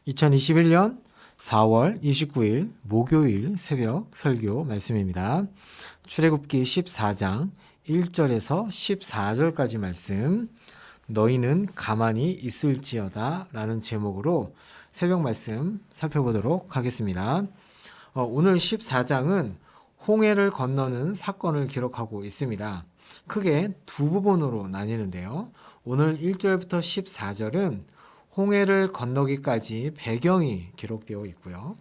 2021년 4월 29일 목요일 새벽 설교 말씀입니다. 출애굽기 14장 1절에서 14절까지 말씀, 너희는 가만히 있을지어다 라는 제목으로 새벽 말씀 살펴보도록 하겠습니다. 오늘 14장은 홍해를 건너는 사건을 기록하고 있습니다. 크게 두 부분으로 나뉘는데요. 오늘 1절부터 14절은 홍해를 건너기까지 배경이 기록되어 있고요.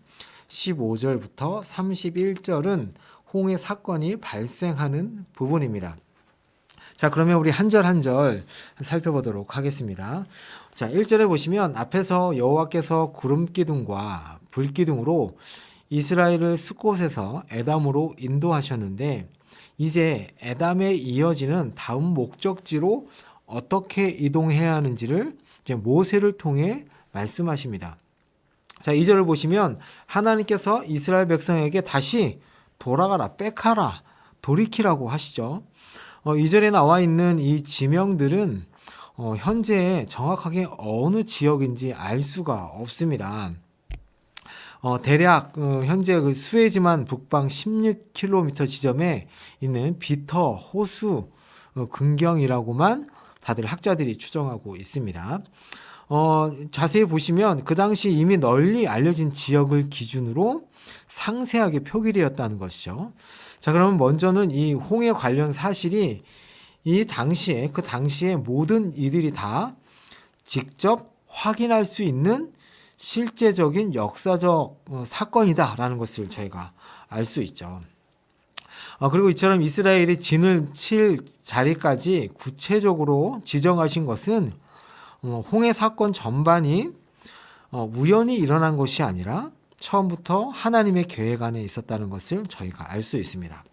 15절부터 31절은 홍해 사건이 발생하는 부분입니다. 자, 그러면 우리 한 절 한 절 살펴보도록 하겠습니다. 자, 1절에 보시면 앞에서 여호와께서 구름기둥과 불기둥으로 이스라엘을 숫곳에서 에담으로 인도하셨는데 이제 에담에 이어지는 다음 목적지로 어떻게 이동해야 하는지를 이제 모세를 통해 말씀하십니다. 자, 2절을 보시면 하나님께서 이스라엘 백성에게 다시 돌아가라, 백하라, 돌이키라고 하시죠. 2절에 나와 있는 이 지명들은 현재 정확하게 어느 지역인지 알 수가 없습니다. 대략 현재 그 수에즈만 북방 16km 지점에 있는 비터 호수 근경이라고만 다들 학자들이 추정하고 있습니다. 자세히 보시면 그 당시 이미 널리 알려진 지역을 기준으로 상세하게 표기되었다는 것이죠. 자, 그러면 먼저는 이 홍해 관련 사실이 그 당시에 모든 이들이 다 직접 확인할 수 있는 실제적인 역사적 사건이다라는 것을 저희가 알 수 있죠. 그리고 이처럼 이스라엘이 진을 칠 자리까지 구체적으로 지정하신 것은 홍해 사건 전반이 우연히 일어난 것이 아니라 처음부터 하나님의 계획 안에 있었다는 것을 저희가 알 수 있습니다.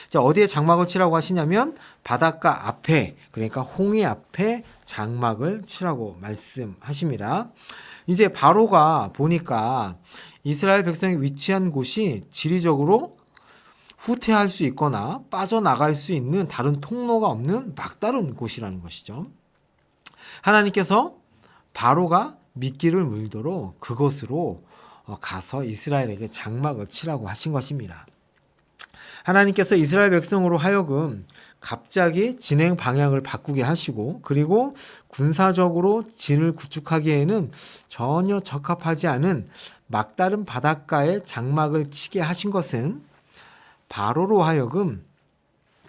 자, 어디에 장막을 치라고 하시냐면 바닷가 앞에, 그러니까 홍해 앞에 장막을 치라고 말씀하십니다. 이제 바로가 보니까 이스라엘 백성이 위치한 곳이 지리적으로 후퇴할 수 있거나 빠져나갈 수 있는 다른 통로가 없는 막다른 곳이라는 것이죠. 하나님께서 바로가 미끼를 물도록 그곳으로 가서 이스라엘에게 장막을 치라고 하신 것입니다. 하나님께서 이스라엘 백성으로 하여금 갑자기 진행 방향을 바꾸게 하시고 그리고 군사적으로 진을 구축하기에는 전혀 적합하지 않은 막다른 바닷가에 장막을 치게 하신 것은 바로로 하여금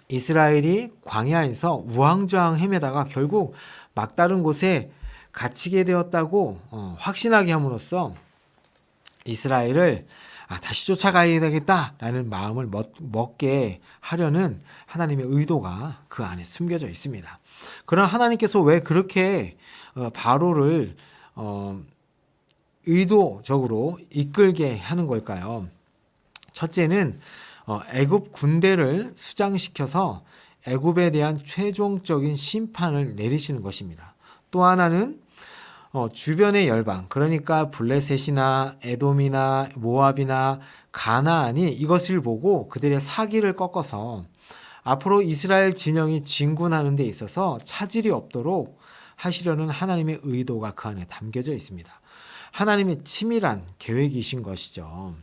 이스라엘이 광야에서 우왕좌왕 헤매다가 결국 막다른 곳에 갇히게 되었다고 확신하게 함으로써 이스라엘을 다시 쫓아가야 되겠다라는 마음을 먹게 하려는 하나님의 의도가 그 안에 숨겨져 있습니다. 그러나 하나님께서 왜 그렇게 바로를 의도적으로 이끌게 하는 걸까요? 첫째는 애굽 군대를 수장시켜서 애굽에 대한 최종적인 심판을 내리시는 것입니다. 또 하나는 주변의 열방, 그러니까 블레셋이나 에돔이나 모압이나 가나안이 이것을 보고 그들의 사기를 꺾어서 앞으로 이스라엘 진영이 진군하는 데 있어서 차질이 없도록 하시려는 하나님의 의도가 그 안에 담겨져 있습니다. 하나님의 치밀한 계획이신 것이죠.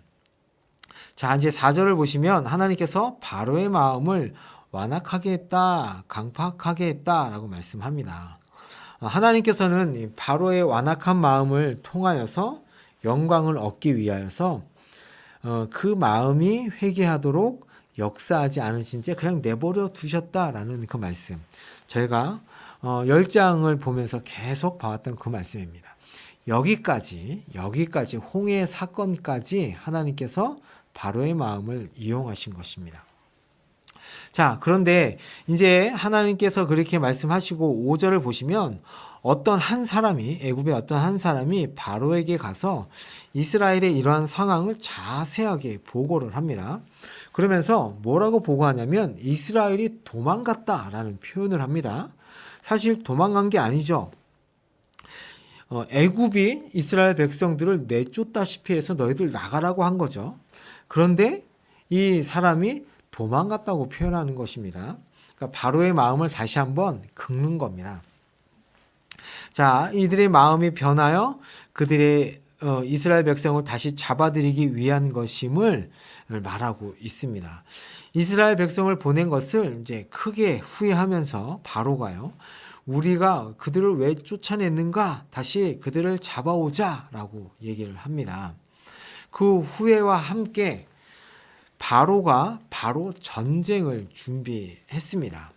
자, 이제 4절을 보시면 하나님께서 바로의 마음을 완악하게 했다, 강팍하게 했다라고 말씀합니다. 하나님께서는 바로의 완악한 마음을 통하여서 영광을 얻기 위하여서 그 마음이 회개하도록 역사하지 않으신 채 그냥 내버려 두셨다라는 그 말씀. 저희가 10장을 보면서 계속 봐왔던 그 말씀입니다. 여기까지 홍해 사건까지 하나님께서 바로의 마음을 이용하신 것입니다. 자, 그런데 이제 하나님께서 그렇게 말씀하시고 5절을 보시면 애굽의 어떤 한 사람이 바로에게 가서 이스라엘의 이러한 상황을 자세하게 보고를 합니다. 그러면서 뭐라고 보고하냐면 이스라엘이 도망갔다라는 표현을 합니다. 사실 도망간 게 아니죠. 애굽이 이스라엘 백성들을 내쫓다시피 해서 너희들 나가라고 한 거죠. 그런데 이 사람이 도망갔다고 표현하는 것입니다. 그러니까 바로의 마음을 다시 한번 긁는 겁니다. 자, 이들의 마음이 변하여 그들의 이스라엘 백성을 다시 잡아들이기 위한 것임을 말하고 있습니다. 이스라엘 백성을 보낸 것을 이제 크게 후회하면서 바로가요. 우리가 그들을 왜 쫓아냈는가? 다시 그들을 잡아오자라고 얘기를 합니다. 그 후회와 함께 바로가 바로 전쟁을 준비했습니다.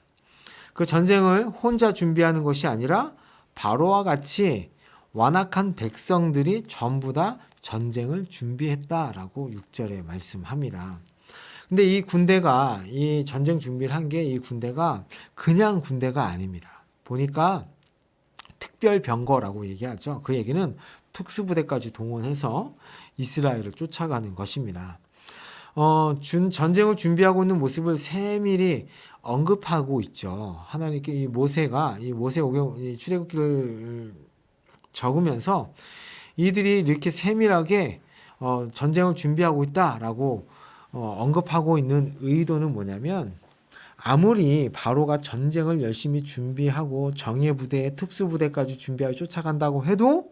그 전쟁을 혼자 준비하는 것이 아니라 바로와 같이 완악한 백성들이 전부 다 전쟁을 준비했다라고 6절에 말씀합니다. 근데 이 군대가 이 전쟁 준비를 한 게 이 군대가 그냥 군대가 아닙니다. 보니까 특별병거라고 얘기하죠. 그 얘기는 특수부대까지 동원해서 이스라엘을 쫓아가는 것입니다. 전쟁을 준비하고 있는 모습을 세밀히 언급하고 있죠. 하나님께 이 모세가 이 모세오경 출애굽기를 적으면서 이들이 이렇게 세밀하게 전쟁을 준비하고 있다라고 언급하고 있는 의도는 뭐냐면 아무리 바로가 전쟁을 열심히 준비하고 정예부대, 특수부대까지 준비하여 쫓아간다고 해도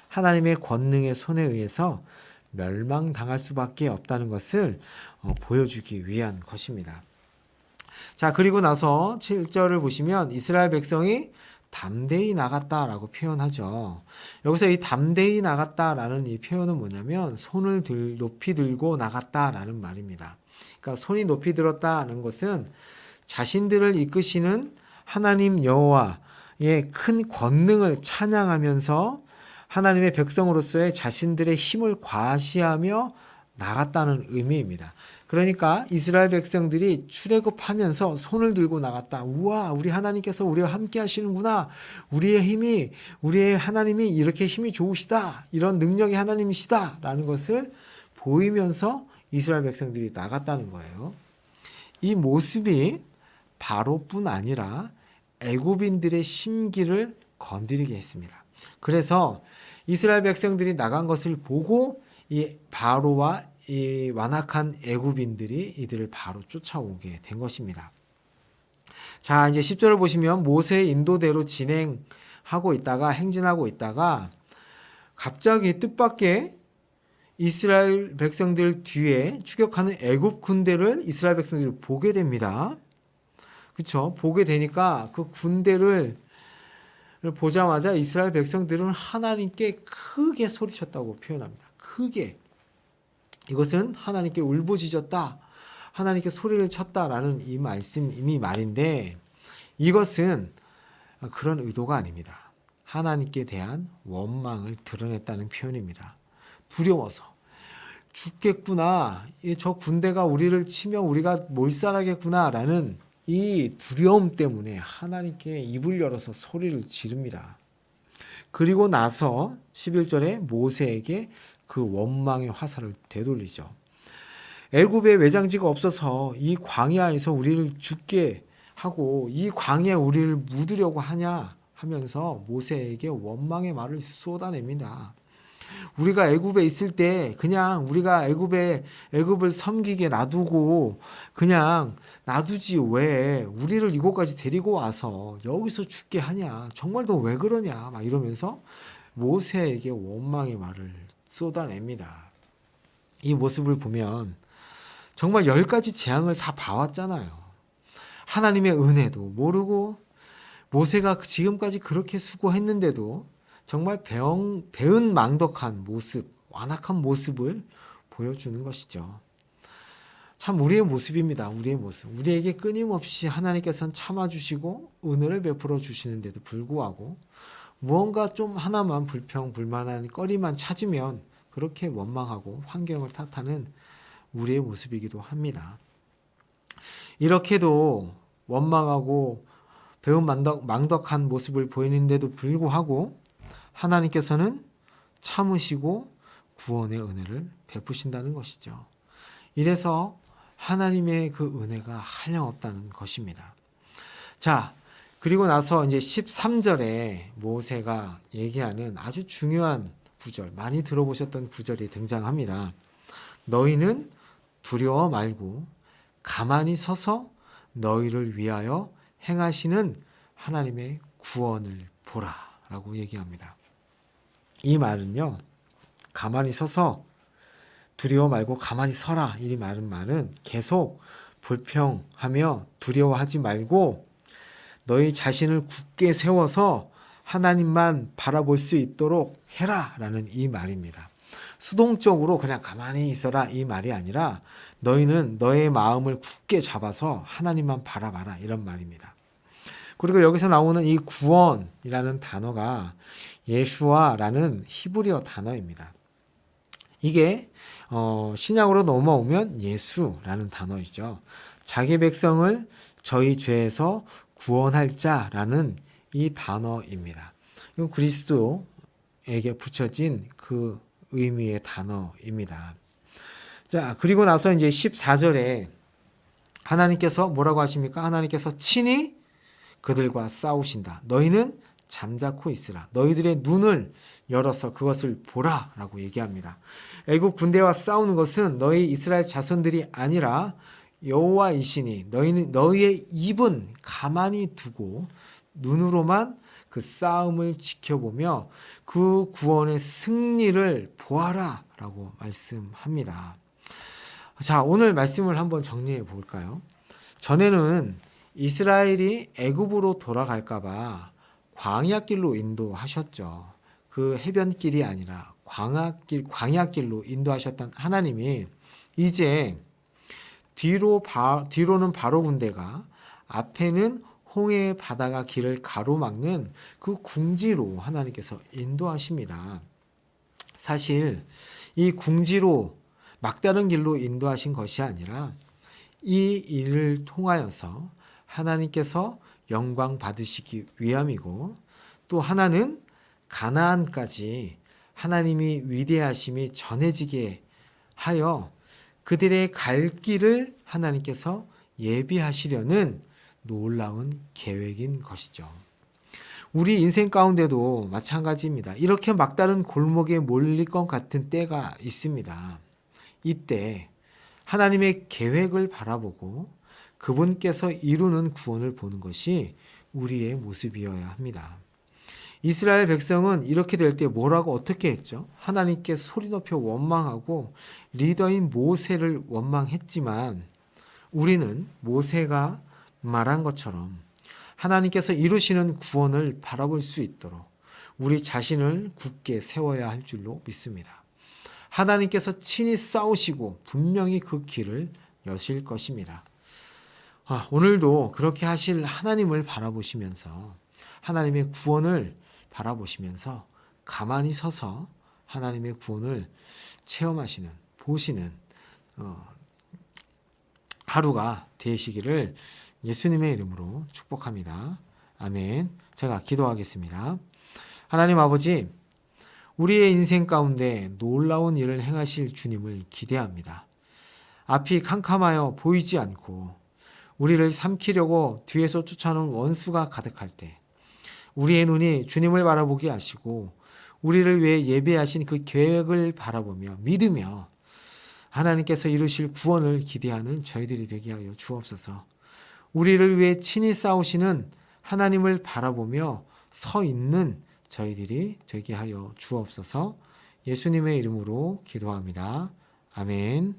하나님의 권능의 손에 의해서 멸망당할 수밖에 없다는 것을 보여주기 위한 것입니다. 자, 그리고 나서 7절을 보시면 이스라엘 백성이 담대히 나갔다라고 표현하죠. 여기서 이 담대히 나갔다라는 이 표현은 뭐냐면 손을 높이 들고 나갔다라는 말입니다. 그러니까 손이 높이 들었다는 것은 자신들을 이끄시는 하나님 여호와의 큰 권능을 찬양하면서 하나님의 백성으로서의 자신들의 힘을 과시하며 나갔다는 의미입니다. 그러니까 이스라엘 백성들이 출애굽하면서 손을 들고 나갔다. 우와, 우리 하나님께서 우리와 함께 하시는구나. 우리의 하나님이 이렇게 힘이 좋으시다. 이런 능력의 하나님이시다. 라는 것을 보이면서 이스라엘 백성들이 나갔다는 거예요. 이 모습이 바로뿐 아니라 애굽인들의 심기를 건드리게 했습니다. 그래서 이스라엘 백성들이 나간 것을 보고 이 바로와 이 완악한 애굽인들이 이들을 바로 쫓아오게 된 것입니다. 자, 이제 10절을 보시면 모세의 인도대로 행진하고 있다가 갑자기 뜻밖의 이스라엘 백성들 뒤에 추격하는 애굽 군대를 이스라엘 백성들이 보게 됩니다. 그렇죠? 보게 되니까 그 군대를 보자마자 이스라엘 백성들은 하나님께 크게 소리쳤다고 표현합니다. 크게. 이것은 하나님께 울부짖었다. 하나님께 소리를 쳤다라는 이 말인데 이것은 그런 의도가 아닙니다. 하나님께 대한 원망을 드러냈다는 표현입니다. 두려워서. 죽겠구나. 저 군대가 우리를 치면 우리가 몰살하겠구나라는 이 두려움 때문에 하나님께 입을 열어서 소리를 지릅니다. 그리고 나서 11절에 모세에게 그 원망의 화살을 되돌리죠. 애굽에 외장지가 없어서 이 광야에서 우리를 죽게 하고 이 광야에 우리를 묻으려고 하냐 하면서 모세에게 원망의 말을 쏟아냅니다. 우리가 애굽에 있을 때 그냥 우리가 애굽을 섬기게 놔두고 그냥 놔두지 왜 우리를 이곳까지 데리고 와서 여기서 죽게 하냐. 정말 너 왜 그러냐. 막 이러면서 모세에게 원망의 말을 쏟아냅니다. 이 모습을 보면 정말 10가지 재앙을 다 봐왔잖아요. 하나님의 은혜도 모르고 모세가 지금까지 그렇게 수고했는데도 정말 배은망덕한 모습, 완악한 모습을 보여주는 것이죠. 참 우리의 모습입니다. 우리의 모습. 우리에게 끊임없이 하나님께서는 참아주시고 은혜를 베풀어 주시는데도 불구하고 무언가 좀 하나만 불만한 거리만 찾으면 그렇게 원망하고 환경을 탓하는 우리의 모습이기도 합니다. 이렇게도 원망하고 배은망덕한 모습을 보이는데도 불구하고 하나님께서는 참으시고 구원의 은혜를 베푸신다는 것이죠. 이래서 하나님의 그 은혜가 한량없다는 것입니다. 자, 그리고 나서 이제 13절에 모세가 얘기하는 아주 중요한 구절, 많이 들어보셨던 구절이 등장합니다. 너희는 두려워 말고 가만히 서서 너희를 위하여 행하시는 하나님의 구원을 보라 라고 얘기합니다. 이 말은요, 가만히 서서 두려워 말고 가만히 서라. 이 말은 계속 불평하며 두려워하지 말고 너희 자신을 굳게 세워서 하나님만 바라볼 수 있도록 해라. 라는 이 말입니다. 수동적으로 그냥 가만히 있어라. 이 말이 아니라 너희는 너의 마음을 굳게 잡아서 하나님만 바라봐라. 이런 말입니다. 그리고 여기서 나오는 이 구원이라는 단어가 예수아라는 히브리어 단어입니다. 이게 신약으로 넘어오면 예수라는 단어이죠. 자기 백성을 저희 죄에서 구원할 자라는 이 단어입니다. 이건 그리스도에게 붙여진 그 의미의 단어입니다. 자, 그리고 나서 이제 14절에 하나님께서 뭐라고 하십니까? 하나님께서 친히 그들과 싸우신다. 너희는 잠자코 있으라. 너희들의 눈을 열어서 그것을 보라. 라고 얘기합니다. 애국 군대와 싸우는 것은 너희 이스라엘 자손들이 아니라 여호와이시니 너희의 입은 가만히 두고 눈으로만 그 싸움을 지켜보며 그 구원의 승리를 보아라. 라고 말씀합니다. 자, 오늘 말씀을 한번 정리해 볼까요? 전에는 이스라엘이 애굽으로 돌아갈까 봐 광야길로 인도하셨죠. 그 해변길이 아니라 광야길로 인도하셨던 하나님이 이제 뒤로는 바로 군대가 앞에는 홍해의 바다가 길을 가로막는 그 궁지로 하나님께서 인도하십니다. 사실 이 궁지로 막다른 길로 인도하신 것이 아니라 이 일을 통하여서 하나님께서 영광 받으시기 위함이고, 또 하나는 가나안까지 하나님이 위대하심이 전해지게 하여 그들의 갈 길을 하나님께서 예비하시려는 놀라운 계획인 것이죠. 우리 인생 가운데도 마찬가지입니다. 이렇게 막다른 골목에 몰릴 것 같은 때가 있습니다. 이때 하나님의 계획을 바라보고 그분께서 이루는 구원을 보는 것이 우리의 모습이어야 합니다. 이스라엘 백성은 이렇게 될 때 뭐라고 어떻게 했죠? 하나님께 소리 높여 원망하고 리더인 모세를 원망했지만 우리는 모세가 말한 것처럼 하나님께서 이루시는 구원을 바라볼 수 있도록 우리 자신을 굳게 세워야 할 줄로 믿습니다. 하나님께서 친히 싸우시고 분명히 그 길을 여실 것입니다. 오늘도 그렇게 하실 하나님을 바라보시면서 하나님의 구원을 바라보시면서 가만히 서서 하나님의 구원을 체험하시는, 보시는 하루가 되시기를 예수님의 이름으로 축복합니다. 아멘. 제가 기도하겠습니다. 하나님 아버지, 우리의 인생 가운데 놀라운 일을 행하실 주님을 기대합니다. 앞이 캄캄하여 보이지 않고 우리를 삼키려고 뒤에서 쫓아오는 원수가 가득할 때 우리의 눈이 주님을 바라보게 하시고 우리를 위해 예배하신 그 계획을 바라보며 믿으며 하나님께서 이루실 구원을 기대하는 저희들이 되게 하여 주옵소서. 우리를 위해 친히 싸우시는 하나님을 바라보며 서 있는 저희들이 되게 하여 주옵소서. 예수님의 이름으로 기도합니다. 아멘.